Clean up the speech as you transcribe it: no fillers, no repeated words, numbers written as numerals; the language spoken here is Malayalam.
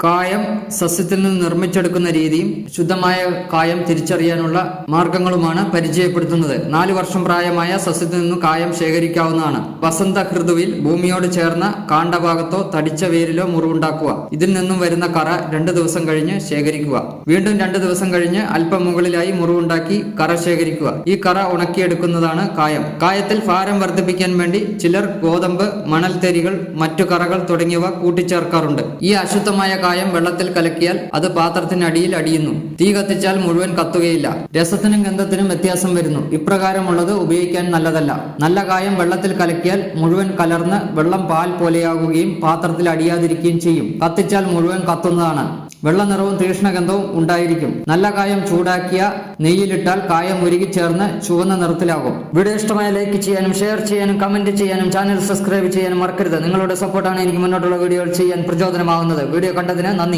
കായം സസ്യത്തിൽ നിന്ന് നിർമ്മിച്ചെടുക്കുന്ന രീതിയും ശുദ്ധമായ കായം തിരിച്ചറിയാനുള്ള മാർഗങ്ങളുമാണ് പരിചയപ്പെടുത്തുന്നത്. 4 വർഷം പ്രായമായ സസ്യത്തിൽ നിന്നും കായം ശേഖരിക്കാവുന്നതാണ്. വസന്ത ഋതുവിൽ ഭൂമിയോട് ചേർന്ന കാണ്ഡഭാഗത്തോ തടിച്ച വേരിലോ മുറിവുണ്ടാക്കുക. ഇതിൽ നിന്നും വരുന്ന കറ 2 ദിവസം കഴിഞ്ഞ് ശേഖരിക്കുക. വീണ്ടും 2 ദിവസം കഴിഞ്ഞ് അല്പം മുകളിലായി മുറിവുണ്ടാക്കി കറ ശേഖരിക്കുക. ഈ കറ ഉണക്കിയെടുക്കുന്നതാണ് കായം. കായത്തിൽ ഭാരം വർദ്ധിപ്പിക്കാൻ വേണ്ടി ചിലർ ഗോതമ്പ്, മണൽത്തരികൾ, മറ്റു കറകൾ തുടങ്ങിയവ കൂട്ടിച്ചേർക്കാറുണ്ട്. ഈ അശുദ്ധമായ കായം വെള്ളത്തിൽ കലക്കിയാൽ അത് പാത്രത്തിനടിയിൽ അടിയുന്നു. തീ കത്തിച്ചാൽ മുഴുവൻ കത്തുകയില്ല. രസത്തിനും ഗന്ധത്തിനും വ്യത്യാസം വരുന്നു. ഇപ്രകാരമുള്ളത് ഉപയോഗിക്കാൻ നല്ലതല്ല. നല്ല കായം വെള്ളത്തിൽ കലക്കിയാൽ മുഴുവൻ കലർന്ന് വെള്ളം പാൽ പോലെയാകുകയും പാത്രത്തിൽ അടിയാതിരിക്കുകയും ചെയ്യും. കത്തിച്ചാൽ മുഴുവൻ കത്തുന്നതാണ്. വെള്ള നിറവും തീക്ഷ്ണഗന്ധവും ഉണ്ടായിരിക്കും. നല്ല കായം ചൂടാക്കിയ നെയ്യിലിട്ടാൽ കായം ഉരുകിച്ചേർന്ന് ചുവന്ന നിറത്തിലാകും. വീഡിയോ ഇഷ്ടമായ ലൈക്ക് ചെയ്യാനും ഷെയർ ചെയ്യാനും കമന്റ് ചെയ്യാനും ചാനൽ സബ്സ്ക്രൈബ് ചെയ്യാനും മറക്കരുത്. നിങ്ങളുടെ സപ്പോർട്ടാണ് എനിക്ക് മുന്നോട്ടുള്ള വീഡിയോകൾ ചെയ്യാൻ പ്രചോദനമാകുന്നത്. വീഡിയോ കണ്ടതിന് നന്ദി.